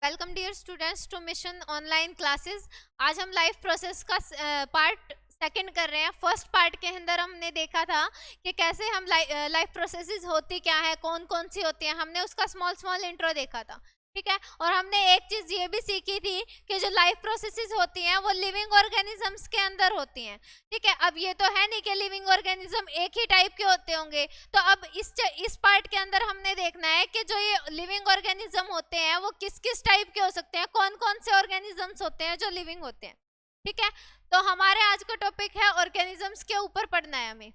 Welcome dear students to mission online classes. आज हम life process का पार्ट सेकंड कर रहे हैं। फर्स्ट पार्ट के अंदर हमने देखा था कि कैसे हम लाइफ प्रोसेसेस होती क्या है, कौन कौन सी होती हैं। हमने उसका स्मॉल स्मॉल इंट्रो देखा था, ठीक है। और हमने एक चीज ये भी सीखी थी कि जो लाइफ प्रोसेसेस होती हैं वो लिविंग ऑर्गेनिजम्स के अंदर होती हैं, ठीक है। अब ये तो है नहीं कि लिविंग ऑर्गेनिज्म एक ही टाइप के होते होंगे, तो अब इस पार्ट के अंदर हमने देखना है कि जो ये लिविंग ऑर्गेनिज्म होते हैं वो किस किस टाइप के हो सकते हैं, कौन कौन से ऑर्गेनिजम्स होते हैं जो लिविंग होते हैं, ठीक है। तो हमारे आज का टॉपिक है ऑर्गेनिजम्स के ऊपर पढ़ना है हमें,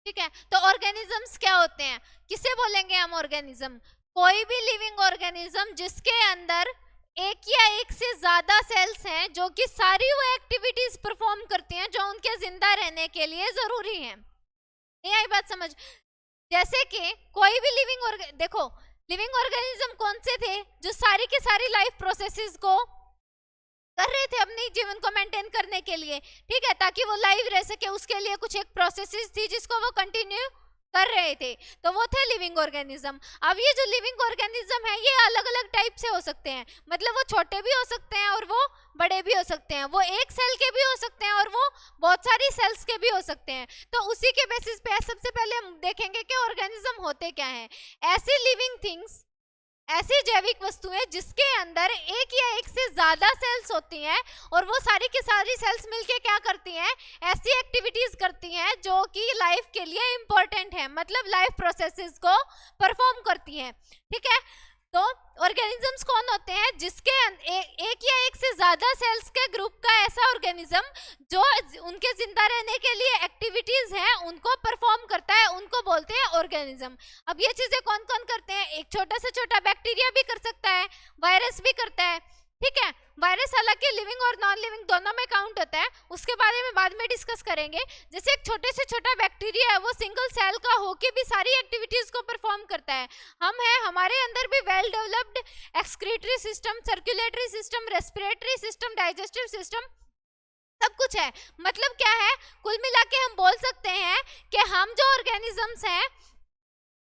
ठीक है। तो ऑर्गेनिजम्स क्या होते हैं, किसे बोलेंगे हम ऑर्गेनिज्म? कोई भी लिविंग ऑर्गेनिज्म जिसके अंदर एक या एक से ज्यादा सेल्स हैं जो कि सारी वो एक्टिविटीज परफॉर्म करती हैं जो उनके जिंदा रहने के लिए जरूरी हैं। नहीं आई बात समझ? जैसे कि कोई भी देखो, लिविंग ऑर्गेनिज्म कौन से थे जो सारी की सारी लाइफ प्रोसेसेस को कर रहे थे अपने जीवन को मेंटेन करने के लिए, ठीक है, ताकि वो लाइव रह सके। उसके लिए कुछ एक प्रोसेसेस थी जिसको वो कंटिन्यू कर रहे थे, तो वो थे लिविंग ऑर्गेनिज्म। अब ये जो लिविंग ऑर्गेनिज्म है ये अलग अलग टाइप से हो सकते हैं, मतलब वो छोटे भी हो सकते हैं और वो बड़े भी हो सकते हैं, वो एक सेल के भी हो सकते हैं और वो बहुत सारी सेल्स के भी हो सकते हैं। तो उसी के बेसिस पे सबसे पहले हम देखेंगे कि ऑर्गेनिज्म होते क्या हैं। ऐसी लिविंग थिंग्स, ऐसी जैविक वस्तुएं जिसके अंदर एक या एक से ज्यादा सेल्स होती हैं और वो सारी की सारी सेल्स मिलके क्या करती हैं, ऐसी एक्टिविटीज करती हैं जो कि लाइफ के लिए इंपॉर्टेंट है, मतलब लाइफ प्रोसेसेस को परफॉर्म करती हैं, ठीक है। तो ऑर्गेनिजम्स कौन होते हैं? जिसके एक या एक से ज्यादा सेल्स के ग्रुप का ऐसा ऑर्गेनिज्म जो उनके जिंदा रहने के लिए एक्टिविटीज हैं उनको परफॉर्म करता है, उनको बोलते हैं ऑर्गेनिज्म। अब ये चीजें कौन कौन करते हैं? एक छोटा से छोटा बैक्टीरिया भी कर सकता है, वायरस भी करता है, ठीक है। वायरस हालांकि लिविंग और नॉन लिविंग दोनों में काउंट होता है, उसके बारे में बाद में डिस्कस करेंगे। जैसे एक छोटे से छोटा बैक्टीरिया है वो सिंगल सेल का होके भी सारी एक्टिविटीज को परफॉर्म करता है। हम हैं, हमारे अंदर भी well developed excretory system, circulatory system, respiratory system, digestive system, सब कुछ है। मतलब क्या है, कुल मिला के हम बोल सकते हैं कि हम जो ऑर्गेनिजम्स हैं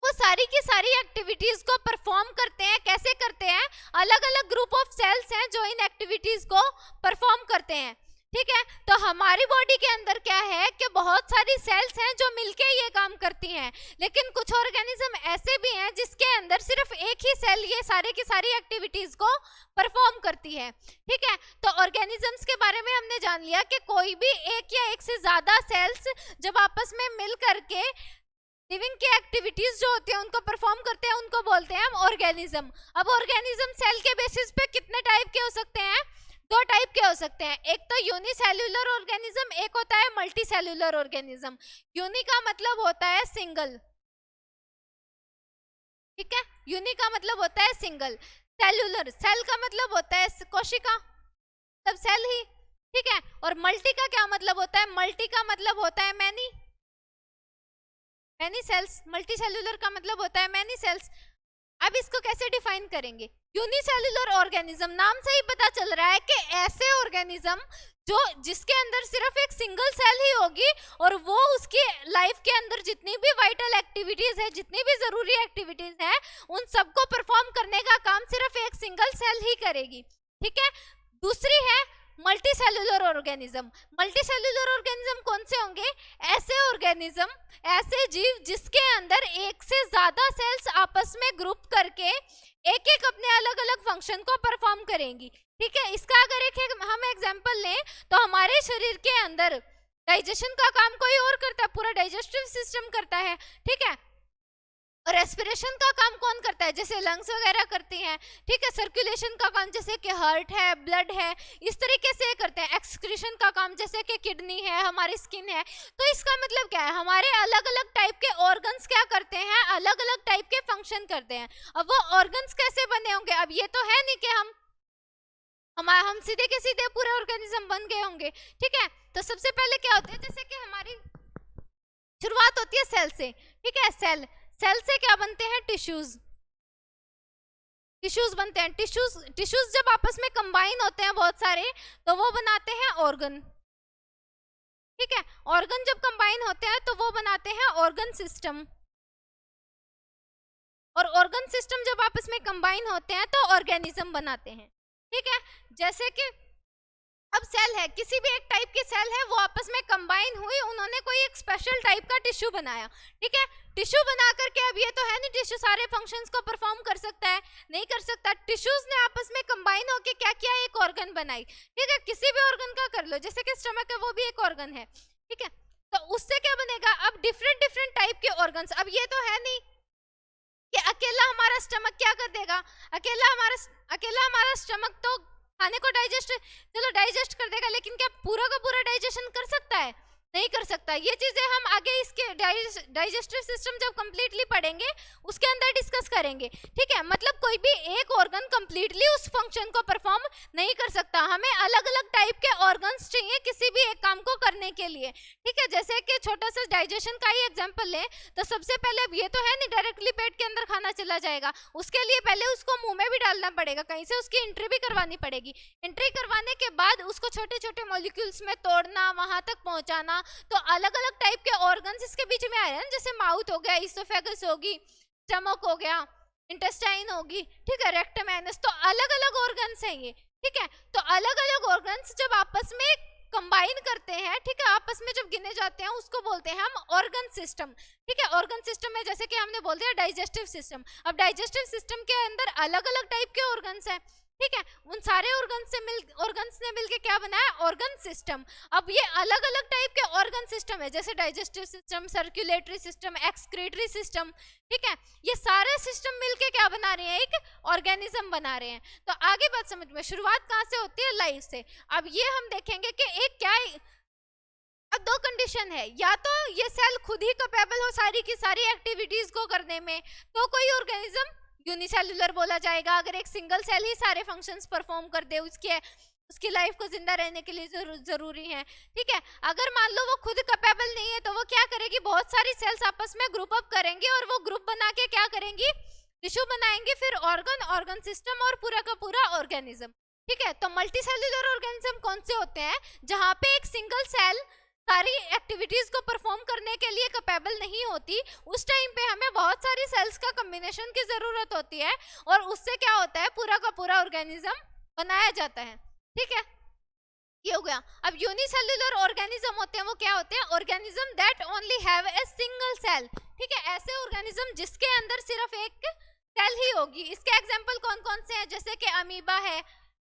वो सारी की सारी एक्टिविटीज को परफॉर्म करते हैं। कैसे करते हैं? अलग अलग ग्रुप ऑफ सेल्स हैं जो इन एक्टिविटीज को परफॉर्म करते हैं, ठीक है। तो हमारी बॉडी के अंदर क्या है कि बहुत सारी सेल्स हैं जो मिलके ये काम करती हैं, लेकिन कुछ ऑर्गेनिज्म ऐसे भी हैं जिसके अंदर सिर्फ एक ही सेल ये सारे की सारी एक्टिविटीज को परफॉर्म करती है, ठीक है। तो ऑर्गेनिजम्स के बारे में हमने जान लिया कि कोई भी एक या एक से ज्यादा सेल्स जब आपस में मिल करके लिविंग की एक्टिविटीज जो होती है उनको परफॉर्म करते हैं, उनको बोलते हैं हम ऑर्गेनिज्म। अब ऑर्गेनिज्म सेल के बेसिस पे कितने टाइप के हो सकते हैं? दो टाइप के हो सकते हैं, एक तो यूनिसेल्युलर ऑर्गेनिज्म, एक होता है मल्टी सेल्युलर ऑर्गेनिज्म। यूनि का मतलब होता है सिंगल, ठीक है, यूनि का मतलब होता है सिंगल। सेल्युलर, सेल का मतलब होता है कोशिका, सब सेल ही, ठीक है। और मल्टी का क्या मतलब होता है? मल्टी का मतलब होता है many, many cells. Multi cellular का मतलब होता है मैनी सेल्स। अब इसको कैसे डिफाइन करेंगे? यूनिसेल्युलर ऑर्गेनिज्म, नाम से ही पता चल रहा है कि ऐसे ऑर्गेनिज्म जो जिसके अंदर सिर्फ एक सिंगल सेल ही होगी और वो उसकी लाइफ के अंदर जितनी भी वाइटल एक्टिविटीज है, जितनी भी जरूरी एक्टिविटीज है, उन सबको परफॉर्म करने का काम सिर्फ एक सिंगल सेल ही करेगी, ठीक है। दूसरी है multi cellular organism. Multi cellular organism कौन से होंगे? ऐसे ऑर्गेनिज्म, ऐसे जीव जिसके अंदर एक से ज्यादा सेल्स आपस में ग्रुप करके एक एक अपने अलग अलग फंक्शन को परफॉर्म करेंगी, ठीक है। इसका अगर हम एग्जांपल लें तो हमारे शरीर के अंदर डाइजेशन का काम कोई और करता है, पूरा डाइजेस्टिव सिस्टम करता है, ठीक है। और रेस्पिरेशन का काम कौन करता है? जैसे लंग्स वगैरह करती हैं, ठीक है। सर्कुलेशन का काम जैसे कि हार्ट है, ब्लड है, इस तरीके से करते हैं। एक्सक्रीशन का काम जैसे कि किडनी है, हमारी स्किन है। तो इसका मतलब क्या है? हमारे अलग अलग टाइप के ऑर्गन्स क्या करते हैं? अलग अलग टाइप के फंक्शन करते हैं। अब वो ऑर्गन्स कैसे बने होंगे? अब ये तो है नहीं कि हम सीधे के सीधे पूरे ऑर्गेनिज्म बन गए होंगे, ठीक है। तो सबसे पहले क्या होता है, जैसे कि हमारी शुरुआत होती है सेल से, ठीक है। सेल से क्या बनते हैं? टिश्यूज, टिश्यूज बनते हैं। टिश्यूज जब आपस में कंबाइन होते हैं बहुत सारे तो वो बनाते हैं ऑर्गन, ठीक है। ऑर्गन जब कंबाइन होते हैं तो वो बनाते हैं ऑर्गन सिस्टम, और ऑर्गन सिस्टम जब आपस में कंबाइन होते हैं तो ऑर्गेनिज्म बनाते हैं, ठीक है। जैसे कि अब सेल है, किसी भी एक टाइप के सेल है, वो आपस में कंबाइन हुई, उन्होंने कोई एक स्पेशल टाइप का टिश्यू बनाया, ठीक है। टिश्यू बना करके, अब ये तो है नहीं टिश्यू सारे फंक्शंस को परफॉर्म कर सकता है, नहीं कर सकता। टिश्यूज ने आपस में कंबाइन होके क्या किया, एक ऑर्गन बनाई, ठीक है। किसी भी ऑर्गन का कर लो, जैसे कि स्टमक है, वो भी एक ऑर्गन है, ठीक है। तो उससे क्या बनेगा, अब डिफरेंट डिफरेंट टाइप के ऑर्गन्स। अब ये तो है नहीं कि अकेला हमारा स्टमक क्या कर देगा, अकेला हमारा स्टमक तो खाने को डाइजेस्ट कर देगा, लेकिन क्या पूरा का पूरा डाइजेशन कर सकता है, नहीं कर सकता। ये चीजें हम आगे इसके डाइजेस्टिव सिस्टम जब कंप्लीटली पढ़ेंगे उसके अंदर डिस्कस करेंगे, ठीक है। मतलब कोई भी एक ऑर्गन कंप्लीटली उस फंक्शन को परफॉर्म नहीं कर सकता, हमें अलग अलग टाइप के ऑर्गन्स चाहिए किसी भी एक काम को करने के लिए, ठीक है। जैसे कि छोटा सा डाइजेशन का ही एग्जांपल लें तो सबसे पहले ये तो है नहीं डायरेक्टली पेट के अंदर खाना चला जाएगा, उसके लिए पहले उसको मुंह में भी डालना पड़ेगा, कहीं से उसकी एंट्री भी करवानी पड़ेगी। एंट्री करवाने के बाद उसको छोटे छोटे मॉलिक्यूल्स में तोड़ना, वहां तक पहुंचाना। तो अलग अलग टाइप के ऑर्गन्स इसके बीच में आ रहे हैं, जैसे माउथ हो गया, इसोफेगस होगी, स्टमक हो गया, इंटेस्टाइन होगी, ठीक है, रेक्टम, एनस, तो अलग अलग ऑर्गन्स हैं ये, ठीक है। तो अलग अलग ऑर्गन्स जब आपस में कंबाइन करते हैं, ठीक है, आपस में जब गिने जाते हैं उसको बोलते हैं हम ऑर्गन सिस्टम, ठीक है। ऑर्गन सिस्टम में जैसे कि हमने बोल दिया डाइजेस्टिव सिस्टम, अब डाइजेस्टिव सिस्टम के अंदर अलग अलग टाइप के ऑर्गन्स हैं, ठीक है। उन सारे ऑर्गन्स ने मिलके क्या बनाया, ऑर्गन सिस्टम। अब ये अलग अलग टाइप के ऑर्गन सिस्टम है, जैसे digestive system, circulatory system, excretory system, ठीक है। ये सारे सिस्टम मिलके क्या बना रहे हैं, एक ऑर्गेनिज्म बना रहे हैं। तो आगे बात समझ में, शुरुआत कहाँ से होती है, लाइफ से। अब ये हम देखेंगे कि एक क्या, अब दो कंडीशन है, या तो ये सेल खुद ही कैपेबल हो सारी की सारी एक्टिविटीज को करने में, तो कोई ऑर्गेनिज्म यूनिसेलुलर बोला जाएगा। अगर एक सिंगल सेल ही सारे फंक्शंस परफॉर्म कर दे, उसकी लाइफ को जिंदा रहने के लिए जरूरी है, ठीक है। अगर मान लो वो खुद कैपेबल नहीं है तो वो क्या करेगी, बहुत सारी सेल्स आपस में ग्रुप अप करेंगे और वो ग्रुप बना के क्या करेंगी, टिश्यू बनाएंगे, फिर ऑर्गन सिस्टम और पूरा का पूरा ऑर्गेनिज्म, ठीक है। तो मल्टी सेल्युलर ऑर्गेनिज्म कौन से होते हैं, जहां पे एक सिंगल सेल सारी एक्टिविटीज को परफॉर्म करने के लिए कैपेबल नहीं होती, उस टाइम पे हमें बहुत सारी सेल्स का कॉम्बिनेशन की जरूरत होती है, और उससे क्या होता है, पूरा का पूरा ऑर्गेनिज्म बनाया जाता है, ठीक है। ये हो गया। अब यूनिसेल्युलर ऑर्गेनिज्म होते हैं, वो क्या होते हैं, organism that only have a single cell, ठीक है। ऐसे ऑर्गेनिज्म जिसके अंदर सिर्फ एक सेल ही होगी। इसके एग्जांपल कौन कौन से हैं, जैसे कि अमीबा है,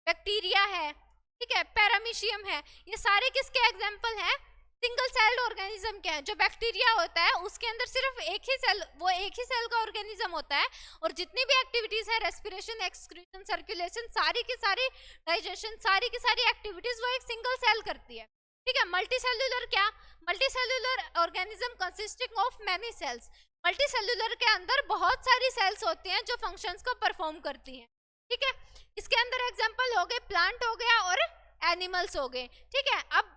बैक्टीरिया है, ठीक है, पैरामीशियम है, ये सारे किसके एग्जांपल हैं, सिंगल सेल्ड ऑर्गेनिज्म के हैं। जो बैक्टीरिया होता है उसके अंदर सिर्फ एक ही सेल का ऑर्गेनिज्म होता है, और जितनी भी एक्टिविटीज है, रेस्पिरेशन, एक्सक्रीशन, सर्कुलेशन, सारी की सारी, डाइजेशन, सारी की सारी एक्टिविटीज वो एक सिंगल सेल करती है, ठीक है। मल्टी सेल्युलर क्या, multi cellular organism consisting of many cells. Multi cellular के अंदर बहुत सारी सेल्स होती हैं जो फंक्शंस को परफॉर्म करती हैं, ठीक है। इसके अंदर एग्जांपल हो गए, प्लांट हो गया और एनिमल्स हो गए, ठीक है। अब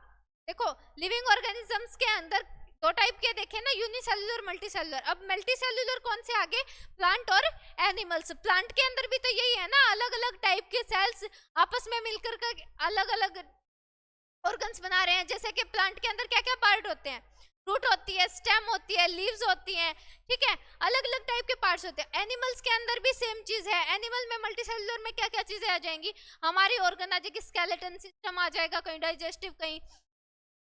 देखो, लिविंग ऑर्गेनिजम्स के अंदर दो टाइप के देखे ना, यूनिसेल्युलर, मल्टी सेल्युलर। अब मल्टी सेल्युलर कौन से आगे, प्लांट और एनिमल्स। प्लांट के अंदर भी तो यही है ना, अलग अलग टाइप के सेल्स आपस में मिलकर के अलग अलग ऑर्गन्स बना रहे हैं। जैसे कि प्लांट के अंदर क्या क्या पार्ट होते हैं, रूट होती है, स्टेम होती है, लीव्स होती हैं, ठीक है, अलग अलग टाइप के पार्ट्स होते हैं। एनिमल्स के अंदर भी सेम चीज है। एनिमल में, मल्टी सेल्युलर में क्या क्या चीजें आ जाएंगी, हमारी ऑर्गन आ जाएगी, स्केलेटन सिस्टम आ जाएगा, कहीं डाइजेस्टिव, कहीं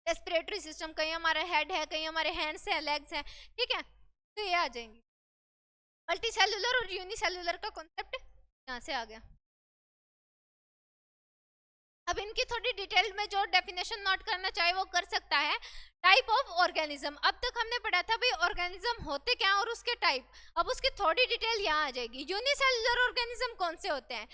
रेस्पिरेटरी सिस्टम, कहीं हमारा हेड है, कहीं हमारे हैंड्स हैं, लेग्स हैं, ठीक है। तो ये आ जाएंगे। मल्टी सेल्युलर और यूनिसेल्युलर का कॉन्सेप्ट यहाँ से आ गया। अब इनकी थोड़ी डिटेल में जो डेफिनेशन नोट करना चाहे वो कर सकता है। टाइप ऑफ ऑर्गेनिज्म, अब तक हमने पढ़ा था भाई ऑर्गेनिज्म होते क्या और उसके टाइप, अब उसकी थोड़ी डिटेल यहाँ आ जाएगी। यूनिसेल्युलर ऑर्गेनिज्म कौन से होते हैं,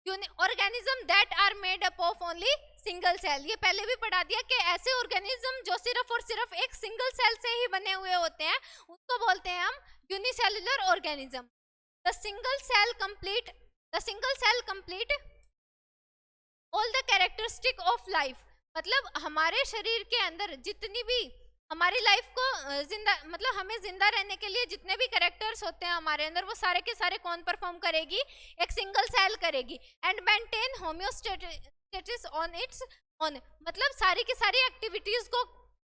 organism that are made up of only single cell. ये पहले भी पढ़ा दिया कि ऐसे ऑर्गेनिज्म जो सिर्फ और सिर्फ एक सिंगल सेल से ही बने हुए होते हैं उसको बोलते हैं हम unicellular organism. The single cell complete all the characteristic of life, मतलब हमारे शरीर के अंदर जितनी भी हमारी लाइफ को जिंदा, मतलब हमें जिंदा रहने के लिए जितने भी कैरेक्टर्स होते हैं हमारे अंदर, वो सारे के सारे कौन परफॉर्म करेगी, एक सिंगल सेल करेगी। And maintain homeostasis on its own, मतलब सारी की सारी एक्टिविटीज को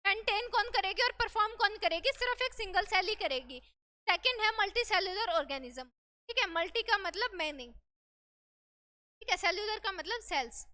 मेंटेन कौन करेगी और परफॉर्म कौन करेगी, सिर्फ एक सिंगल सेल ही करेगी। सेकंड है मल्टी सेल्युलर ऑर्गेनिज्म। ठीक है, मल्टी का मतलब मैनी, ठीक है, सेल्यूलर का मतलब cells.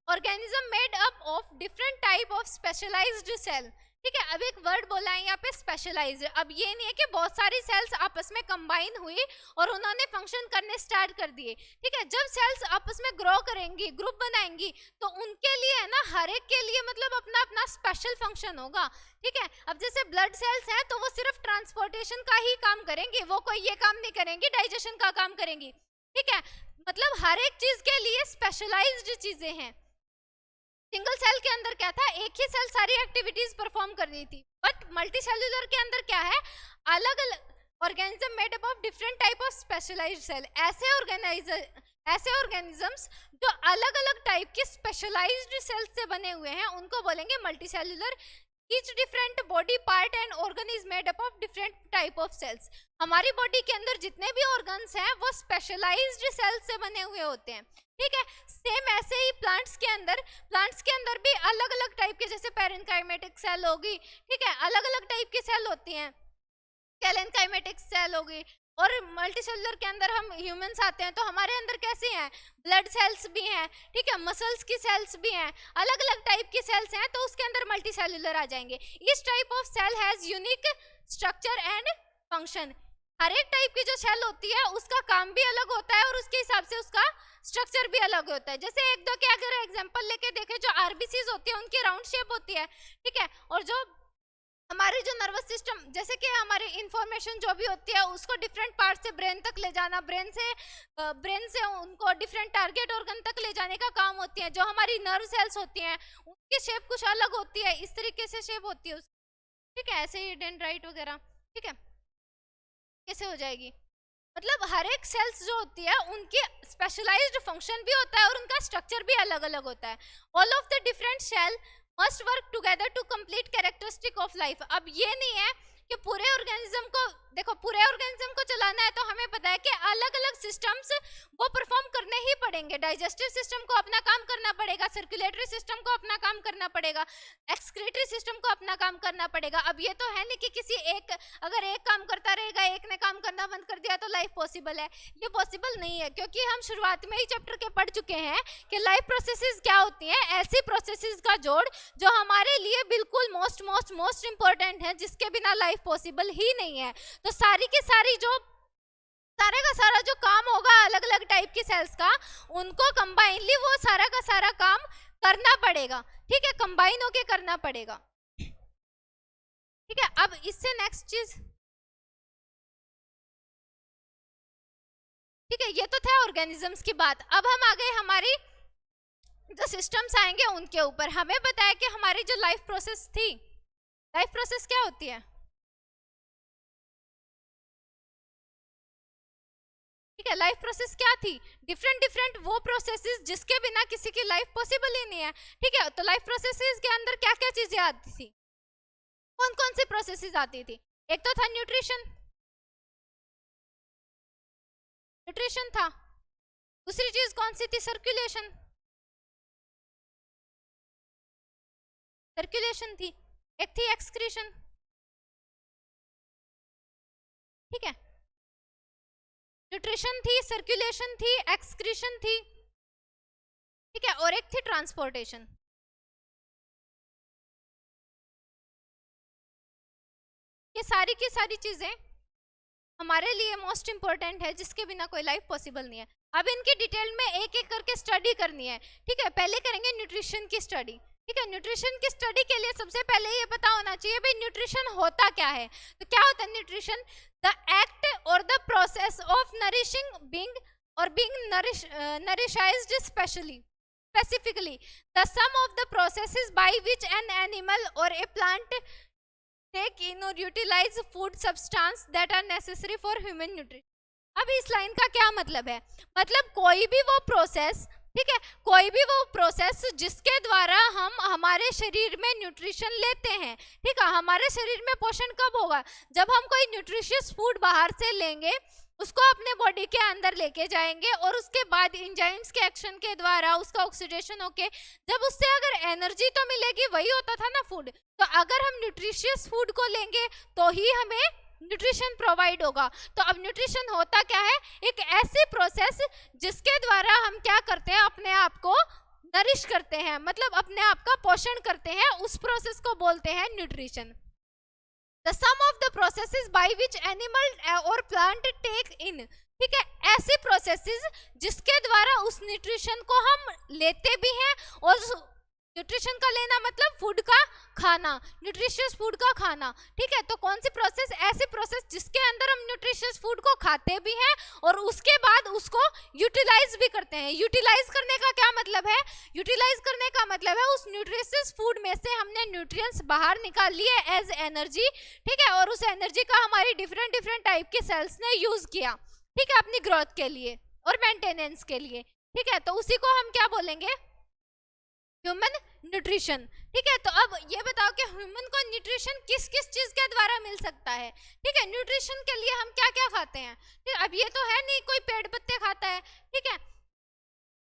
Organism made up of different type of specialised cell, ठीक है। अब एक वर्ड बोला है यहाँ पे स्पेशलाइज्ड। अब ये नहीं है कि बहुत सारी सेल्स आपस में कंबाइन हुई और उन्होंने फंक्शन करने स्टार्ट कर दिए, ठीक है। जब सेल्स आपस में ग्रो करेंगी, ग्रुप बनाएंगी, तो उनके लिए है ना, हर एक के लिए मतलब अपना अपना स्पेशल फंक्शन होगा, ठीक है। अब जैसे ब्लड सेल्स हैं तो वो सिर्फ ट्रांसपोर्टेशन का ही काम करेंगी, वो कोई ये काम नहीं करेंगी, डाइजेशन का काम करेंगी, ठीक है। मतलब हर एक चीज के लिए स्पेशलाइज्ड चीजें हैं। सिंगल सेल के अंदर क्या था, एक ही सेल सारी एक्टिविटीज परफॉर्म कर रही थी, बट मल्टी सेल्यूलर के अंदर क्या है, अलग अलग organism made up of different type of specialised cell. ऐसे ऑर्गेनिजम्स जो अलग अलग टाइप के स्पेशलाइज्ड सेल से बने हुए हैं उनको बोलेंगे multi cellular. Each different body part and organ is made up of different type of cells। हमारी बॉडी के अंदर जितने भी ऑर्गन्स हैं वो स्पेशलाइज्ड सेल्स से बने हुए होते हैं, ठीक है। सेम ऐसे ही प्लांट्स के अंदर भी अलग अलग टाइप के, जैसे पैरेन्काइमेटिक सेल होगी, ठीक है, अलग अलग टाइप की सेल होती हैं, कैलेनकाइमेटिक सेल होगी। और मल्टीसेलुलर के अंदर हम ह्यूमंस आते हैं तो हमारे अंदर कैसे हैं, ब्लड सेल्स भी हैं, ठीक है, मसल्स की सेल्स भी हैं, अलग अलग टाइप की सेल्स हैं, तो उसके अंदर मल्टीसेलुलर आ जाएंगे। इस type of cell has unique structure and function. हर एक टाइप की जो सेल होती है उसका काम भी अलग होता है और उसके हिसाब से उसका स्ट्रक्चर भी अलग होता है। जैसे एक दो के अगर एग्जांपल लेके देखें, जो आरबीसीज होती है उनकी राउंड शेप होती है, ठीक है, और जो हमारे जो नर्वस सिस्टम, जैसे कि हमारी इंफॉर्मेशन जो भी होती है उसको डिफरेंट पार्ट से ब्रेन तक ले जाना, ब्रेन से उनको डिफरेंट टारगेट ऑर्गन तक ले जाने का काम होती है। जो हमारी नर्व सेल्स होती हैं उनकी शेप कुछ अलग होती है, इस तरीके से शेप होती है, ठीक है, ऐसे ही डेंड्राइट वगैरह, ठीक है, कैसे हो जाएगी। मतलब हर एक सेल्स जो होती है उनकी स्पेशलाइज्ड फंक्शन भी होता है और उनका स्ट्रक्चर भी अलग अलग होता है। All of the different cell must work together to complete characteristic of life. अब ये नहीं है कि पूरे ऑर्गेनिज्म को, देखो पूरे ऑर्गेनिज्म को चलाना है तो हमें पता है कि अलग अलग सिस्टम्स वो परफॉर्म करने ही पड़ेंगे। डाइजेस्टिव सिस्टम को अपना काम करना पड़ेगा, सर्कुलेटरी सिस्टम को अपना काम करना पड़ेगा, एक्सक्रीटरी सिस्टम को अपना काम करना पड़ेगा। अब ये तो है नहीं कि किसी एक, अगर एक काम करता रहेगा, एक ने काम करना बंद कर दिया तो लाइफ पॉसिबल है, ये पॉसिबल नहीं है। क्योंकि हम शुरुआत में ही चैप्टर के पढ़ चुके हैं कि लाइफ प्रोसेसेस क्या होती हैं, ऐसी प्रोसेसेस का जोड़ जो हमारे लिए बिल्कुल मोस्ट इंपॉर्टेंट है, जिसके बिना लाइफ पॉसिबल ही नहीं है। तो सारी की सारी जो सारे का सारा जो काम होगा अलग अलग टाइप की सेल्स का, उनको कंबाइनली वो सारा का सारा काम करना पड़ेगा, ठीक है, कंबाइन होके करना पड़ेगा, ठीक है। अब इससे नेक्स्ट चीज, ठीक है, ये तो था ऑर्गेनिजम्स की बात। अब हम आ गए हमारी जो सिस्टम्स आएंगे उनके ऊपर। हमें बताया कि हमारी जो लाइफ प्रोसेस थी, लाइफ प्रोसेस क्या होती है, ठीक है, लाइफ प्रोसेस क्या थी, डिफरेंट वो प्रोसेसेस जिसके बिना किसी की लाइफ पॉसिबल ही नहीं है, ठीक है। तो लाइफ प्रोसेसेस के अंदर क्या क्या चीजें आती थी, कौन कौन सी प्रोसेसेस आती थी। एक तो था न्यूट्रिशन था, दूसरी चीज कौन सी थी, सर्कुलेशन थी, एक थी एक्सक्रीशन, ठीक है, न्यूट्रिशन थी, सर्कुलेशन थी, एक्सक्रीशन थी, ठीक है, और एक थी ट्रांसपोर्टेशन। ये सारी की सारी चीजें हमारे लिए मोस्ट इंपॉर्टेंट है, जिसके बिना कोई लाइफ पॉसिबल नहीं है। अब इनकी डिटेल में एक एक करके स्टडी करनी है, ठीक है। पहले करेंगे न्यूट्रिशन की स्टडी, ठीक है। न्यूट्रिशन की स्टडी के लिए सबसे पहले ये पता होना चाहिए भाई न्यूट्रिशन होता क्या है। तो क्या होता है न्यूट्रिशन, द एक्ट और the process of nourishing being और being नरिशाइज्ड specifically the sum of the processes by which an animal or a plant take in or utilize food substance that are necessary for human nutrition। अब इस line का क्या मतलब है, मतलब कोई भी वो प्रोसेस, ठीक है, कोई भी वो प्रोसेस जिसके द्वारा हम हमारे शरीर में न्यूट्रिशन लेते हैं, ठीक है। हमारे शरीर में पोषण कब होगा, जब हम कोई न्यूट्रिशियस फूड बाहर से लेंगे, उसको अपने बॉडी के अंदर लेके जाएंगे और उसके बाद एंजाइम्स के एक्शन के द्वारा उसका ऑक्सीडेशन होके जब उससे अगर एनर्जी तो मिलेगी, वही होता था ना फूड। तो अगर हम न्यूट्रिशियस फूड को लेंगे तो ही हमें न्यूट्रिशन प्रोवाइड होगा। तो अब न्यूट्रिशन होता क्या है, एक ऐसी प्रोसेस जिसके द्वारा हम क्या करते हैं, अपने आप को नरिश करते हैं, मतलब अपने आप का पोषण करते हैं, उस प्रोसेस को बोलते हैं nutrition. The sum of the processes by which animal or plant take in, ठीक है, ऐसी प्रोसेसेस जिसके द्वारा उस न्यूट्रिशन को हम लेते भी हैं, और न्यूट्रिशन का लेना मतलब फूड का खाना, न्यूट्रिशियस फूड का खाना, ठीक है। तो कौन सी प्रोसेस, ऐसी प्रोसेस जिसके अंदर हम न्यूट्रिशियस फूड को खाते भी हैं और उसके बाद उसको यूटिलाइज भी करते हैं। यूटिलाइज करने का क्या मतलब है, यूटिलाइज करने का मतलब है उस न्यूट्रिशियस फूड में से हमने न्यूट्रिएंट्स बाहर निकाल लिए एज एनर्जी, ठीक है, और उस एनर्जी का हमारी डिफरेंट टाइप के सेल्स ने यूज किया, ठीक है, अपनी ग्रोथ के लिए और मेंटेनेंस के लिए, ठीक है। तो उसी को हम क्या बोलेंगे, ह्यूमन न्यूट्रिशन, ठीक है। तो अब ये बताओ कि ह्यूमन को न्यूट्रिशन किस किस चीज के द्वारा मिल सकता है, ठीक है। न्यूट्रिशन के लिए हम क्या क्या खाते हैं, ठीक है। अब ये तो है नहीं कोई पेड़ पत्ते खाता है, ठीक है,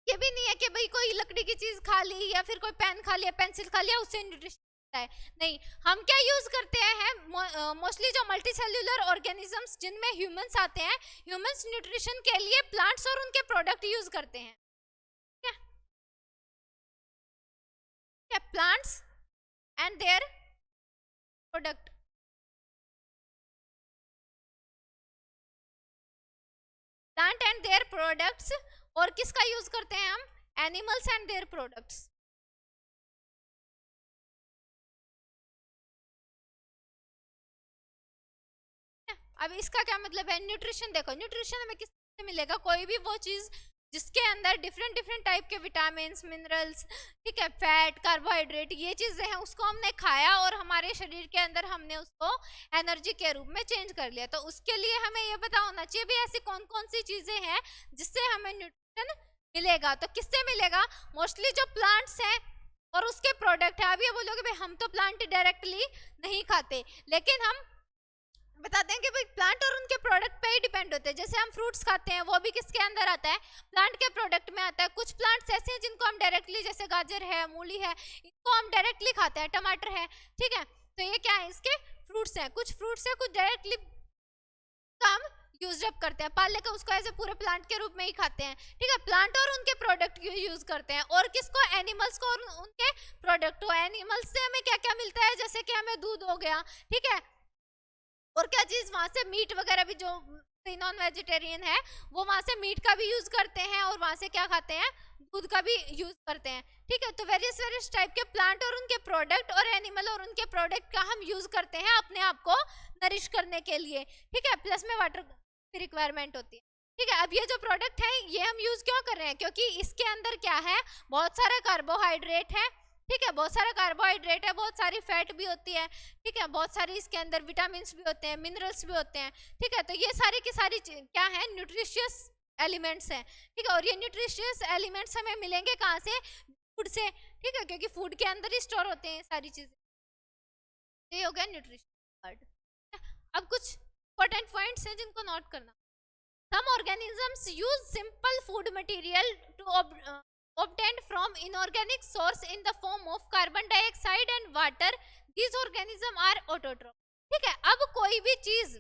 ये भी नहीं है कि भाई कोई लकड़ी की चीज खा ली या फिर कोई पेन खा लिया, पेंसिल खा लिया, उससे न्यूट्रिशन है, नहीं। हम क्या यूज करते हैं, मोस्टली जो मल्टी सेल्यूलर ऑर्गेनिजम्स जिनमें ह्यूमंस आते हैं, ह्यूमंस न्यूट्रिशन के लिए प्लांट्स और उनके प्रोडक्ट यूज करते हैं, plants and their product, plant and their products, और किसका यूज करते हैं हम, एनिमल्स एंड देयर प्रोडक्ट्स। अब इसका क्या मतलब है, न्यूट्रिशन देखो, न्यूट्रिशन हमें किससे मिलेगा, कोई भी वो चीज जिसके अंदर डिफरेंट टाइप के विटामिन, मिनरल्स, ठीक है, फैट, कार्बोहाइड्रेट, ये चीजें हैं, उसको हमने खाया और हमारे शरीर के अंदर हमने उसको एनर्जी के रूप में चेंज कर लिया। तो उसके लिए हमें ये पता होना चाहिए भी ऐसी कौन कौन सी चीजें हैं जिससे हमें न्यूट्रिशन मिलेगा। तो किससे मिलेगा, मोस्टली जो प्लांट्स हैं और उसके प्रोडक्ट है। अब ये बोलोगे भाई हम तो प्लांट डायरेक्टली नहीं खाते, लेकिन हम बताते हैं कि भाई प्लांट और उनके प्रोडक्ट पे ही डिपेंड होते हैं। जैसे हम फ्रूट्स खाते हैं, वो भी किसके अंदर आता है, प्लांट के प्रोडक्ट में आता है। कुछ प्लांट्स ऐसे हैं जिनको हम डायरेक्टली, जैसे गाजर है, मूली है, इनको हम डायरेक्टली खाते हैं, टमाटर है, ठीक है। तो ये क्या है, इसके फ्रूट्स हैं। कुछ फ्रूट्स है, कुछ डायरेक्टली हम यूज अप करते हैं, पाल लेकर उसको ऐसे पूरे प्लांट के रूप में ही खाते हैं, ठीक है। प्लांट और उनके प्रोडक्ट यूज करते हैं, और किसको, एनिमल्स को और उनके प्रोडक्ट। एनिमल्स से हमें क्या क्या मिलता है, जैसे कि हमें दूध हो गया, ठीक है, और क्या चीज, वहां से मीट वगैरह भी, जो नॉन वेजिटेरियन है वो वहां से मीट का भी यूज करते हैं, और वहां से क्या खाते हैं, दूध का भी यूज करते हैं, ठीक है। तो वेरियस टाइप के प्लांट और उनके प्रोडक्ट और एनिमल और उनके प्रोडक्ट का हम यूज करते हैं अपने आप को नरिश करने के लिए, ठीक है। प्लस में वाटर की रिक्वायरमेंट होती है, ठीक है। अब ये जो प्रोडक्ट है ये हम यूज क्यों कर रहे हैं, क्योंकि इसके अंदर क्या है, बहुत सारे कार्बोहाइड्रेट है, ठीक है, बहुत सारा कार्बोहाइड्रेट है, बहुत सारी फैट भी होती है, ठीक है, बहुत सारी इसके अंदर विटामिन भी होते हैं, मिनरल्स भी होते हैं, ठीक है। तो ये सारी की सारी क्या है, न्यूट्रिशियस एलिमेंट्स हैं, ठीक है। और ये न्यूट्रिशियस एलिमेंट्स हमें मिलेंगे कहाँ से, फूड से, ठीक है, क्योंकि फूड के अंदर ही स्टोर होते हैं सारी चीजें। ये हो गया न्यूट्रिशन पार्ट। अब कुछ इंपॉर्टेंट पॉइंट्स हैं जिनको नोट करना। Some organisms use simple food material to obtained from inorganic source in the form of carbon dioxide and water. These organisms are autotroph, ठीक है। अब कोई भी चीज,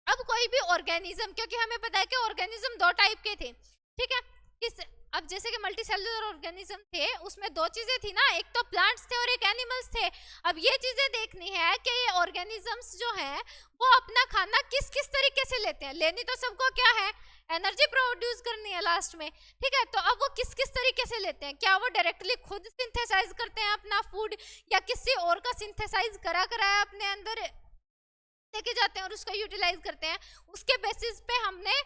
अब कोई भी ऑर्गेनिज्म, क्योंकि हमें पता है कि ऑर्गेनिज्म दो टाइप के थे, ठीक है, किस, अब जैसे कि मल्टी सेलुलर ऑर्गेनिज्म थे, उसमें दो चीजें थी ना, एक तो प्लांट्स थे और एक एनिमल्स थे। अब ये चीजें देखनी है कि ये ऑर्गेनिजम्स जो हैं वो अपना खाना किस किस तरीके से लेते हैं। लेनी तो सबको क्या है, एनर्जी प्रोड्यूस करनी है लास्ट में, ठीक है। तो अब वो किस किस तरीके से लेते हैं, क्या वो डायरेक्टली खुद सिंथेसाइज करते हैं अपना फूड, या किसी और का सिंथेसाइज करा कराया अपने अंदर लेके जाते हैं और उसको यूटिलाइज करते हैं। उसके बेसिस पे हमने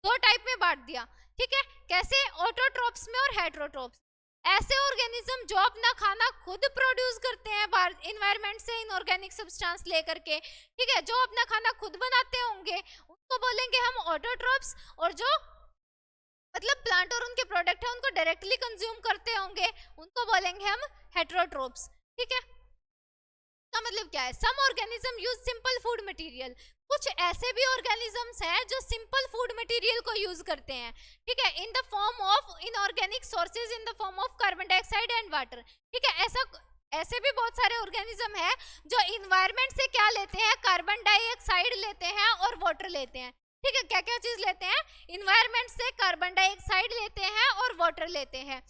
दो टाइप में बांट दिया, ठीक है, कैसे, ऑटोट्रोप्स में और हेटेरोट्रोप्स। ऐसे ऑर्गेनिज्म जो अपना खाना खुद प्रोड्यूस करते हैं इन्वायरमेंट से इनऑर्गेनिक सब्सटेंस लेकर के, ठीक है, जो अपना खाना खुद बनाते होंगे उनको बोलेंगे हम ऑटोट्रोप्स, और जो मतलब प्लांट और उनके प्रोडक्ट है उनको डायरेक्टली कंज्यूम करते होंगे उनको बोलेंगे हम हेटेरोट्रोप्स, ठीक है। का मतलब क्या है, some organism use simple food material. कुछ ऐसे भी ऑर्गेनिजम्स हैं जो सिंपल फूड मटेरियल को यूज करते हैं, ठीक है, in the form of inorganic sources in the form of carbon dioxide and water, ठीक है। ऐसे भी बहुत सारे ऑर्गेनिज्म है जो इन्वायरमेंट से क्या लेते हैं, कार्बन डाइऑक्साइड लेते हैं और वाटर लेते हैं। ठीक है, क्या क्या चीज लेते हैं, इन्वायरमेंट से कार्बन डाइऑक्साइड लेते हैं और वाटर लेते हैं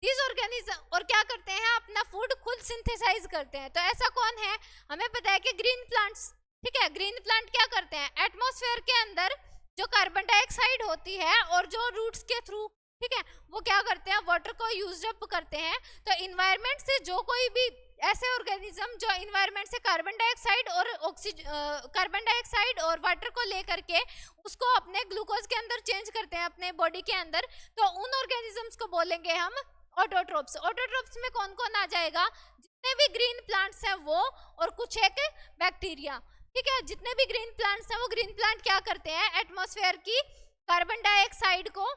दीज ऑर्गेनिज्म, और क्या करते हैं, अपना फूड खुद सिंथेसाइज करते हैं। तो ऐसा कौन है, हमें पता है कि ग्रीन प्लांट्स। ठीक है, ग्रीन प्लांट क्या करते हैं, एटमॉस्फेयर के अंदर जो कार्बन डाइऑक्साइड होती है और जो रूट्स के थ्रू, ठीक है, वो क्या करते हैं, वाटर को यूज अप करते हैं। तो इन्वायरमेंट से जो कोई भी ऐसे ऑर्गेनिज्म जो इन्वायरमेंट से कार्बन डाइऑक्साइड और कार्बन डाइऑक्साइड और वाटर को लेकर के उसको अपने ग्लूकोज के अंदर चेंज करते हैं अपने बॉडी के अंदर, तो उन ऑर्गेनिजम्स को बोलेंगे हम ऑटोट्रोप्स। ऑटोट्रोप्स में कौन कौन आ जाएगा, जितने भी ग्रीन प्लांट्स हैं वो, और कुछ एक बैक्टीरिया। ठीक है, जितने भी ग्रीन प्लांट्स हैं वो ग्रीन प्लांट क्या करते हैं, एटमॉस्फेयर की कार्बन डाइऑक्साइड को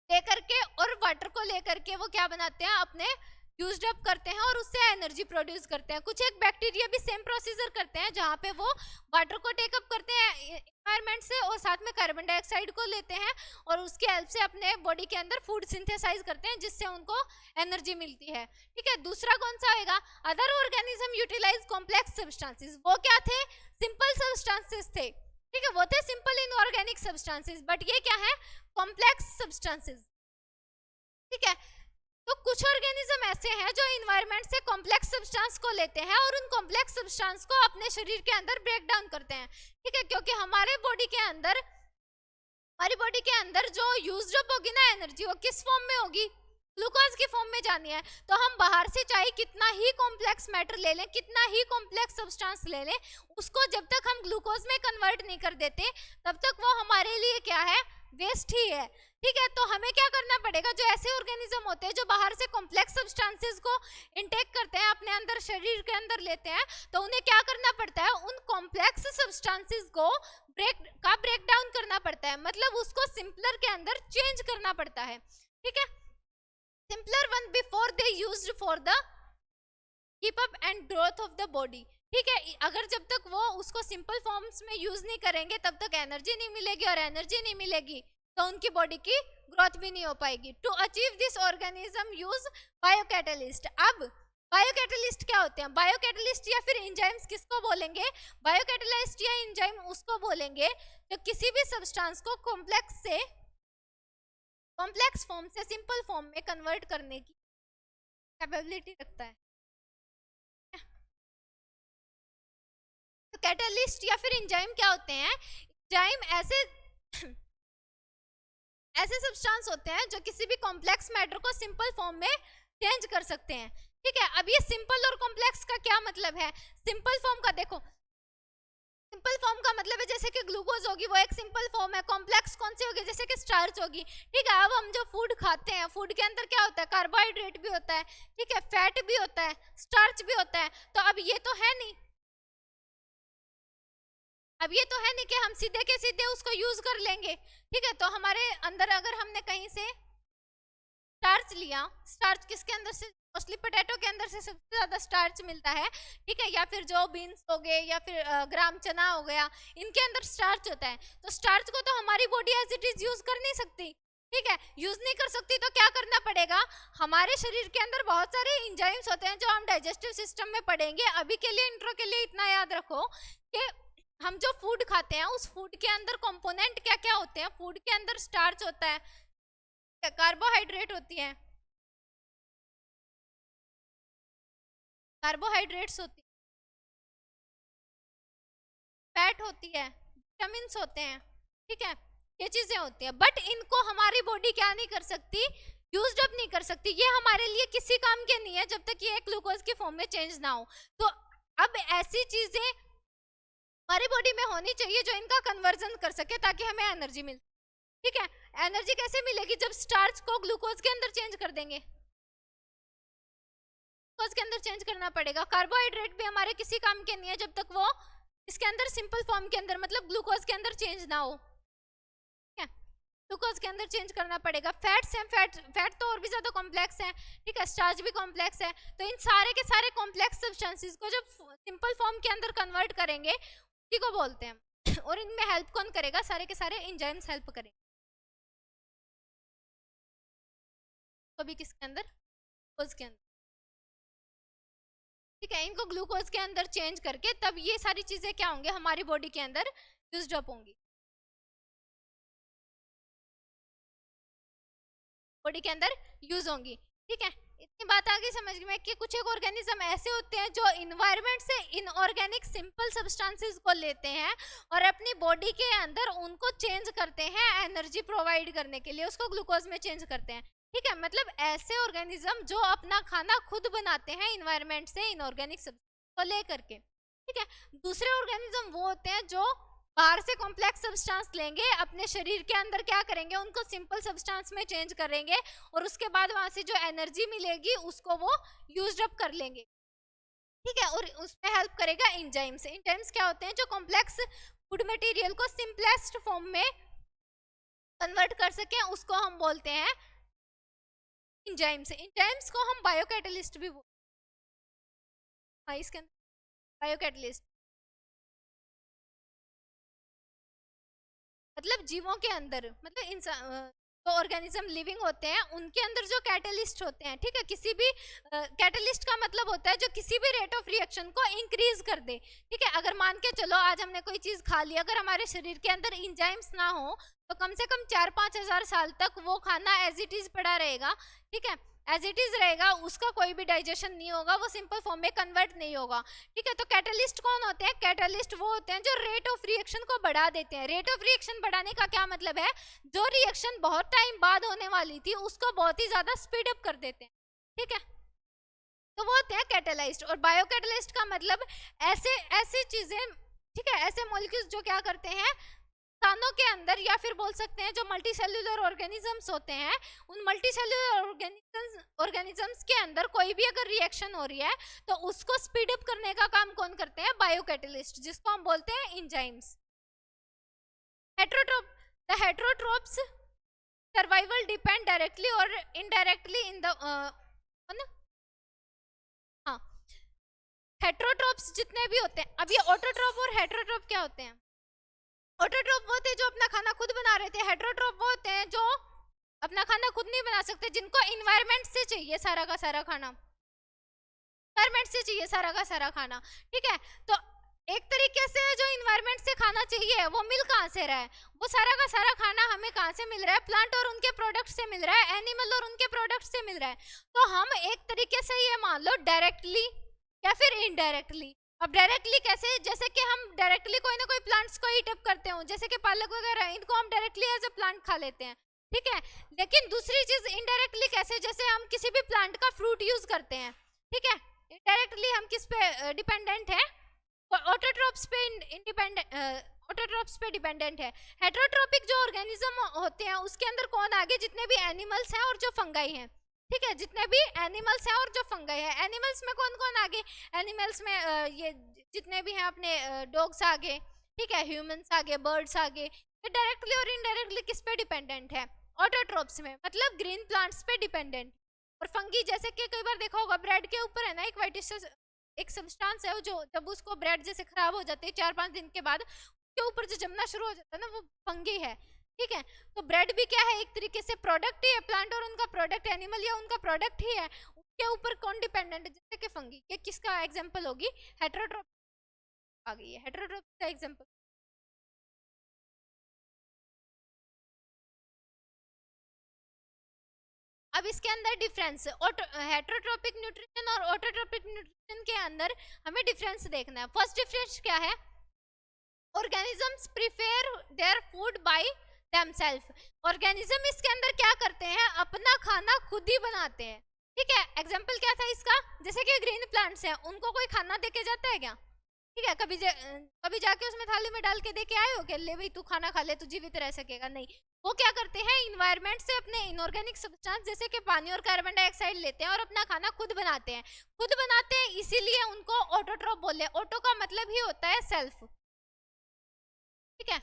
लेकर के और वाटर को लेकर के वो क्या बनाते हैं, अपने यूज्ड अप करते हैं और उससे एनर्जी प्रोड्यूस करते हैं। कुछ एक बैक्टीरिया भी सेम प्रोसीजर करते हैं, जहाँ पे वो वाटर को टेकअप करते हैं एनवायरनमेंट से और साथ में कार्बन डाइऑक्साइड को लेते हैं और उसके हेल्प से अपने बॉडी के अंदर फूड सिंथेसाइज करते हैं, जिससे उनको एनर्जी मिलती है। ठीक है, दूसरा कौन सा होगा, other organism utilise complex substances. वो क्या थे, सिंपल सब्सटेंसेस थे। ठीक है, वो थे सिंपल इनऑर्गेनिक सब्सटेंसेस, बट ये क्या है, कॉम्प्लेक्स सब्सटेंसेस। ठीक है, तो कुछ ऑर्गेनिज्म ऐसे हैं जो इन्वायरमेंट से कॉम्प्लेक्स सब्सटेंस को लेते हैं और उन कॉम्प्लेक्स सब्सटेंस को अपने शरीर के अंदर ब्रेक डाउन करते हैं। ठीक है, क्योंकि हमारी बॉडी के अंदर जो यूज्ड अप होगी ना एनर्जी, वो किस फॉर्म में होगी, ग्लूकोज की फॉर्म में जानी है। तो हम बाहर से चाहे कितना ही कॉम्प्लेक्स मैटर ले लें, कितना ही कॉम्प्लेक्स सब्सटेंस ले लें, उसको जब तक हम ग्लूकोज में कन्वर्ट नहीं कर देते तब तक वो हमारे लिए क्या है, वेस्ट ही है। ठीक है, तो हमें क्या करना पड़ेगा, जो ऐसे ऑर्गेनिज्म होते हैं जो बाहर से कॉम्प्लेक्स सब्सटेंसेस को इनटेक करते हैं, अपने अंदर शरीर के अंदर लेते हैं, तो उन्हें क्या करना पड़ता है, उन कॉम्प्लेक्स सब्सटेंसेस को ब्रेक डाउन करना पड़ता है, मतलब उसको सिंपलर के अंदर चेंज करना पड़ता है। ठीक है, simpler one before they used for the keep up and growth of the body. ठीक है, अगर जब तक वो उसको सिंपल फॉर्म्स में यूज नहीं करेंगे तब तक एनर्जी नहीं मिलेगी, और एनर्जी नहीं मिलेगी तो उनकी बॉडी की ग्रोथ भी नहीं हो पाएगी। To achieve this organism use biocatalyst. अब बायोकैटलिस्ट क्या होते हैं, बायोकैटलिस्ट या फिर एंजाइम्स किसको बोलेंगे, बायोकैटलिस्ट या एंजाइम उसको बोलेंगे जो किसी भी सब्सटेंस को कॉम्प्लेक्स फॉर्म से सिंपल फॉर्म में कन्वर्ट करने की कैपेबिलिटी रखता है। तो कैटलिस्ट या फिर एंजाइम क्या होते हैं, एंजाइम ऐसे सब्सटेंस होते हैं जो किसी भी कॉम्प्लेक्स मैटर को सिंपल फॉर्म में चेंज कर सकते हैं। ठीक है, अब ये सिंपल और कॉम्प्लेक्स का क्या मतलब है, सिंपल फॉर्म का देखो, सिंपल फॉर्म का मतलब है जैसे कि ग्लूकोज होगी वो एक सिंपल फॉर्म है, कॉम्प्लेक्स कौन सी होगी, जैसे कि स्टार्च होगी। ठीक है, अब हम जो फूड खाते हैं, फूड के अंदर क्या होता है, कार्बोहाइड्रेट भी होता है, ठीक है, फैट भी होता है, स्टार्च भी होता है। तो अब ये तो है नहीं, कि हम सीधे के सीधे उसको यूज कर लेंगे। ठीक है, तो हमारे अंदर अगर हमने कहीं से स्टार्च लिया, स्टार्च किसके अंदर से, मोस्टली पोटैटो के अंदर से सबसे ज्यादा स्टार्च मिलता है। ठीक है, या फिर जो बीन्स हो गए या फिर ग्राम चना हो गया, इनके अंदर स्टार्च होता है। तो स्टार्च को तो हमारी body as it is use कर नहीं सकती। ठीक है, यूज नहीं कर सकती तो क्या करना पड़ेगा, हमारे शरीर के अंदर बहुत सारे एंजाइम्स होते हैं जो हम डाइजेस्टिव सिस्टम में पढ़ेंगे। अभी के लिए इंट्रो के लिए इतना याद रखो कि हम जो फूड खाते हैं उस फूड के अंदर कंपोनेंट क्या क्या होते हैं, फूड के अंदर स्टार्च होता है, कार्बोहाइड्रेट होती है, कार्बोहाइड्रेट्स होती है, फैट होती है, विटामिन्स होते हैं। ठीक है, ये चीजें होती है, बट इनको हमारी बॉडी क्या नहीं कर सकती, यूज्ड अप नहीं कर सकती। ये हमारे लिए किसी काम के नहीं है जब तक ये ग्लूकोज की फॉर्म में चेंज ना हो। तो अब ऐसी चीजें हमारी बॉडी में होनी चाहिए जो इनका कन्वर्जन कर सके ताकि हमें एनर्जी मिले। ठीक है, एनर्जी कैसे मिलेगी, जब स्टार्च को ग्लूकोज के अंदर चेंज कर देंगे, ग्लूकोज के अंदर चेंज करना पड़ेगा। कार्बोहाइड्रेट भी हमारे किसी काम के नहीं है जब तक वो इसके अंदर सिंपल फॉर्म के अंदर, मतलब ग्लूकोज के अंदर चेंज ना हो। ठीक है, ग्लूकोज के अंदर चेंज करना पड़ेगा। फैट्स हैं, फैट तो और भी ज्यादा कॉम्प्लेक्स है। ठीक है, स्टार्च भी कॉम्प्लेक्स है। तो इन सारे के सारे कॉम्प्लेक्स सब्सटेंसेस को जब सिंपल फॉर्म के अंदर कन्वर्ट करेंगे उसी को बोलते हैं। और इनमें हेल्प कौन करेगा, सारे के सारे एंजाइम्स हेल्प करेंगे। तो भी किसके अंदर, ग्लूकोज के अंदर। ठीक है, इनको ग्लूकोज के अंदर चेंज करके तब ये सारी चीजें क्या होंगे हमारी बॉडी के अंदर यूज्ड अप होंगी, बॉडी के अंदर यूज होंगी। ठीक है, इतनी बात आ गई समझ में कि कुछ एक ऑर्गेनिज्म ऐसे होते हैं जो इन्वायरमेंट से इनऑर्गेनिक सिंपल सब्सटेंसेस को लेते हैं और अपनी बॉडी के अंदर उनको चेंज करते हैं एनर्जी प्रोवाइड करने के लिए, उसको ग्लूकोज में चेंज करते हैं। ठीक है, मतलब ऐसे ऑर्गेनिज्म जो अपना खाना खुद बनाते हैं इन्वायरमेंट से इनऑर्गेनिक सब्सटेंस को लेकर के। ठीक है, दूसरे ऑर्गेनिज्म वो होते हैं जो बाहर से कॉम्प्लेक्स सब्सटेंस लेंगे, अपने शरीर के अंदर क्या करेंगे, उनको सिंपल सब्सटेंस में चेंज करेंगे और उसके बाद वहां से जो एनर्जी मिलेगी उसको वो यूज्ड अप कर लेंगे। ठीक है, और उसमें हेल्प करेगा एंजाइम्स। एंजाइम्स क्या होते हैं, जो कॉम्प्लेक्स फूड मटेरियल को सिंपलेस्ट फॉर्म में कन्वर्ट कर सके, उसको हम बोलते हैं एंजाइम्स। एंजाइम्स को हम बायोकैटलिस्ट भी बोलते हैं। हाँ, इसके अंदर बायोकैटलिस्ट मतलब जीवों के अंदर, मतलब इंसान जो ऑर्गेनिज्म लिविंग होते हैं उनके अंदर जो कैटलिस्ट होते हैं। ठीक है, किसी भी कैटलिस्ट का मतलब होता है जो किसी भी रेट ऑफ रिएक्शन को इंक्रीज कर दे। ठीक है, अगर मान के चलो आज हमने कोई चीज खा ली, अगर हमारे शरीर के अंदर एंजाइम्स ना हो तो कम से कम 4-5 हजार साल तक वो खाना एज इट इज पड़ा रहेगा। ठीक है, एज इट इज रहेगा, उसका कोई भी डाइजेशन नहीं होगा, वो सिंपल फॉर्म में कन्वर्ट नहीं होगा। ठीक है, तो कैटलिस्ट कौन होते हैं, कैटलिस्ट वो होते हैं जो रेट ऑफ रिएक्शन को बढ़ा देते हैं। रेट ऑफ रिएक्शन बढ़ाने का क्या मतलब है, जो रिएक्शन बहुत टाइम बाद होने वाली थी उसको बहुत ही ज्यादा स्पीड अप कर देते हैं। ठीक है, तो वो होते हैं कैटलाइज्ड। और बायोकैटलिस्ट का मतलब ऐसे ऐसी चीजें, ठीक है, ऐसे मॉलिक्यूल्स जो क्या करते हैं इंसानों के अंदर, या फिर बोल सकते हैं जो मल्टी सेल्यूलर ऑर्गेनिजम्स होते हैं, उन मल्टी सेल्यूलर ऑर्गेनिजम्स के अंदर कोई भी अगर रिएक्शन हो रही है तो उसको स्पीड अप करने का काम कौन करते हैं, बायोकैटलिस्ट, जिसको हम बोलते हैं enzymes. Heterotroph, the heterotrophs survival depend directly और इनडायरेक्टली इन द हाँ, हेटेरोट्रोप्स जितने भी होते हैं, अब ये ऑटोट्रोप और हेटेरोट्रोप क्या होते हैं, ऑटोट्रोप वो थे जो अपना खाना खुद बना रहे थे, हेटेरोट्रोप वो होते हैं जो अपना खाना खुद नहीं बना सकते, जिनको इन्वायरमेंट से चाहिए सारा का सारा खाना, इन्वायरमेंट से चाहिए सारा का सारा खाना। ठीक है, तो एक तरीके से जो इन्वायरमेंट से खाना चाहिए वो मिल कहाँ से रहा है, वो सारा का सारा खाना हमें कहाँ से मिल रहा है, प्लांट और उनके प्रोडक्ट से मिल रहा है, एनिमल और उनके प्रोडक्ट से मिल रहा है। तो हम एक तरीके से ये मान लो डायरेक्टली या फिर इनडायरेक्टली। अब डायरेक्टली कैसे, जैसे कि हम डायरेक्टली कोई ना कोई प्लांट्स को हीट अप करते हो, जैसे कि पालक वगैरह, इनको हम डायरेक्टली एज अ प्लांट खा लेते हैं। ठीक है, लेकिन दूसरी चीज इनडायरेक्टली कैसे, जैसे हम किसी भी प्लांट का फ्रूट यूज करते हैं। ठीक है, इनडायरेक्टली हम किस पे डिपेंडेंट है, ऑटोट्रोप्स पे इंडिपेंडेंट, ऑटोट्रोप्स पे डिपेंडेंट है। हेटेरोट्रोपिक जो ऑर्गेनिज्म होते हैं उसके अंदर कौन आगे, जितने भी एनिमल्स हैं और जो फंगाई हैं। ठीक है, जितने भी एनिमल्स हैं और जो फंगाई है। एनिमल्स में कौन कौन आगे, एनिमल्स में ये जितने भी हैं अपने डॉग्स आगे, ठीक है, ह्यूमंस आगे, बर्ड्स आगे। ये डायरेक्टली और इनडायरेक्टली किस पे डिपेंडेंट है, ऑटोट्रोप्स में, मतलब ग्रीन प्लांट्स पे डिपेंडेंट। और फंगी, जैसे कि कई बार देखा होगा ब्रेड के ऊपर है ना एक वाइट एक सब्सटेंस है, जो जब उसको ब्रेड जैसे खराब हो जाती है 4-5 दिन के बाद, उसके ऊपर जो जमना शुरू हो जाता है ना, वो फंगी है। ठीक है, तो ब्रेड भी क्या है, एक तरीके से प्रोडक्ट ही है, प्लांट और उनका प्रोडक्ट, एनिमल या उनका प्रोडक्ट ही है, उसके ऊपर कौन डिपेंडेंट है, जैसे कि फंगी। ये किसका एग्जांपल होगी, हेटेरोट्रोप आ गई है, हेटेरोट्रोप का एग्जांपल। अब इसके अंदर डिफरेंस, हेटेरोट्रोपिक न्यूट्रिशन और ऑटोट्रोपिक न्यूट्रिशन के अंदर हमें डिफरेंस देखना है। फर्स्ट डिफरेंस क्या है, organisms prepare their food by themselves. Organism इसके अंदर क्या करते हैं, अपना खाना खुद ही बनाते हैं। ठीक है, एग्जांपल क्या था इसका, जैसे कि ग्रीन प्लांट्स हैं, उनको कोई खाना देके जाता है क्या, ठीक है, कभी जाके उसमें थाली में डाल के देके आए हो कि ले भाई तू खाना खा ले, तू जीवित रह सकेगा, नहीं। वो क्या करते हैं, इन्वायरमेंट से अपने इनऑर्गेनिक सब्सटेंस जैसे कि पानी और कार्बन डाइऑक्साइड लेते हैं और अपना खाना खुद बनाते हैं। खुद बनाते हैं इसीलिए उनको ऑटोट्रोप बोले। ऑटो का मतलब ही होता है सेल्फ। ठीक है,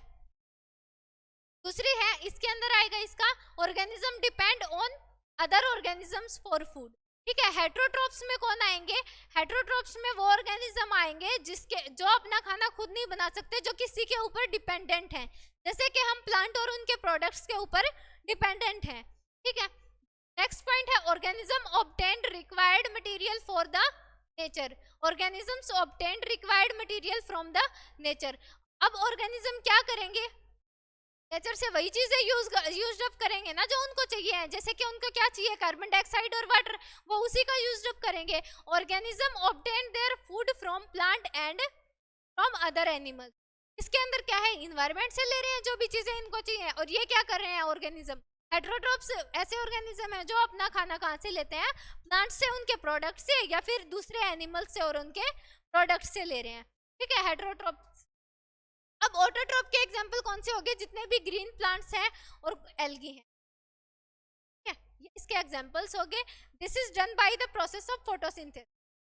दूसरी है, इसके अंदर आएगा इसका, organism depend on other organisms for food. ठीक है, हेटेरोट्रोप्स में कौन आएंगे, हेटेरोट्रोप्स में वो ऑर्गेनिज्म आएंगे जिसके जो अपना खाना खुद नहीं बना सकते, जो किसी के ऊपर डिपेंडेंट हैं, जैसे कि हम प्लांट और उनके प्रोडक्ट्स के ऊपर डिपेंडेंट हैं। ठीक है, नेक्स्ट पॉइंट है, organism obtained required material for the nature, organisms obtain required material from the nature. अब ऑर्गेनिज्म क्या करेंगे, नेचर से वही चीजें यूज अप करेंगे ना जो उनको चाहिए है। जैसे कि उनको क्या चाहिए, कार्बन डाइऑक्साइड और वाटर, वो उसी का यूज अप करेंगे। Organism obtain their food from plant and from other animals. इसके अंदर क्या है, इन्वायरमेंट से ले रहे हैं जो भी चीजें इनको चाहिए। और ये क्या कर रहे हैं ऑर्गेनिज्म, हेट्रोट्रोप्स ऐसे ऑर्गेनिज्म है जो अपना खाना कहाँ से लेते हैं, प्लांट से, उनके प्रोडक्ट से, या फिर दूसरे एनिमल से और उनके प्रोडक्ट से ले रहे हैं। ठीक है, हेट्रोट्रोप्स। अब ऑटोट्रोप के एग्जांपल कौन से हो गए, जितने भी ग्रीन प्लांट्स हैं और एल्गी हैं। ठीक है, ये इसके एग्जांपल्स हो गए। This is done by the process of photosynthesis.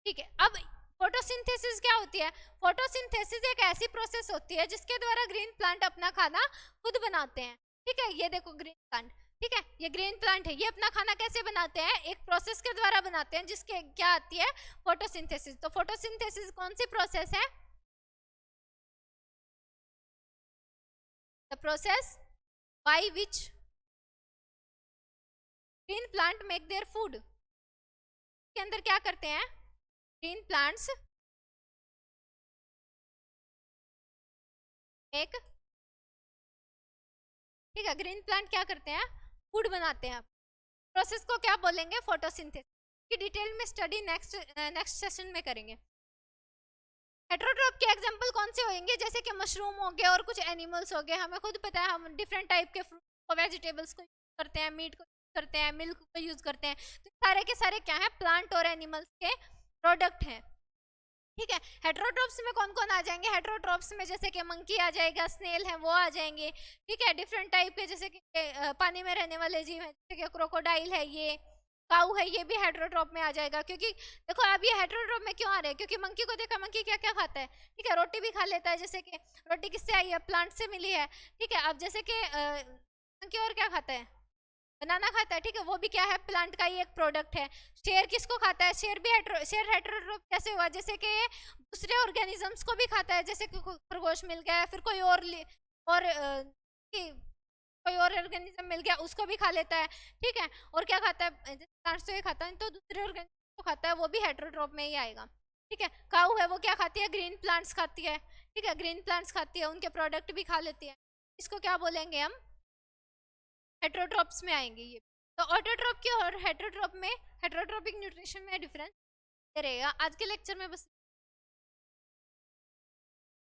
ठीक है, अब फोटोसिंथेसिस क्या होती है, फोटोसिंथेसिस एक ऐसी प्रोसेस होती है जिसके द्वारा ग्रीन प्लांट अपना खाना खुद बनाते हैं। ठीक है, ये देखो ग्रीन प्लांट, ठीक है, ये ग्रीन प्लांट है, ये अपना खाना कैसे बनाते हैं, एक प्रोसेस के द्वारा बनाते हैं जिसके क्या आती है, फोटोसिंथेसिस। तो फोटोसिंथेसिस कौन सी प्रोसेस है, the process by which green plant make their food. के अंदर क्या करते हैं ग्रीन प्लांट्स एक, ठीक है, ग्रीन प्लांट क्या करते हैं, फूड बनाते हैं। प्रोसेस को क्या बोलेंगे, फोटोसिंथेसिस की डिटेल में स्टडी नेक्स्ट सेशन में करेंगे। हेट्रोट्रोप के एग्जांपल कौन से होंगे, जैसे कि मशरूम हो गए और कुछ एनिमल्स हो गए। हमें खुद पता है हम डिफरेंट टाइप के फ्रूट को, वेजिटेबल्स को यूज करते हैं, मीट को यूज करते हैं, मिल्क को यूज करते हैं। तो सारे के सारे क्या है, प्लांट और एनिमल्स के प्रोडक्ट हैं। ठीक है, हेट्रोट्रोप्स में कौन कौन आ जाएंगे, हेट्रोट्रोप्स में जैसे कि मंकी आ जाएगा, स्नेल है वो आ जाएंगे। ठीक है, डिफरेंट टाइप के, जैसे कि पानी में रहने वाले जीव है, जैसे कि क्रोकोडाइल है, ये काऊ है, ये भी हेट्रोट्रोप में आ जाएगा। क्योंकि देखो अब ये हेट्रोट्रोप में क्यों आ रहे हैं, क्योंकि मंकी को देखा, मंकी क्या क्या खाता है, ठीक है, रोटी भी खा लेता है। जैसे कि रोटी किससे आई है, प्लांट से मिली है। ठीक है, अब जैसे कि मंकी और क्या खाता है, बनाना खाता है। ठीक है, वो भी क्या है, प्लांट का ही एक प्रोडक्ट है। शेर किसको खाता है, शेर भी शेर हेट्रोट्रोप कैसे हुआ, जैसे कि दूसरे ऑर्गेनिजम्स को भी खाता है, जैसे कि खरगोश मिल गया, फिर कोई और कोई और ऑर्गेनिज्म मिल गया उसको भी खा लेता है। ठीक है, और क्या खाता है, प्लांट्स तो ये खाता है, तो दूसरे ऑर्गेनिज्म को खाता है, वो भी हेट्रोट्रोप में ही आएगा। ठीक है, काऊ है वो क्या खाती है, ग्रीन प्लांट्स खाती है। ठीक है, ग्रीन प्लांट्स खाती है, उनके प्रोडक्ट भी खा लेती है। इसको क्या बोलेंगे हम, हेट्रोट्रोप्स में आएंगे ये। तो ऑटोट्रोप के और हेट्रोट्रोप में, हेट्रोट्रोपिक न्यूट्रिशन में डिफरेंस रहेगा। आज के लेक्चर में बस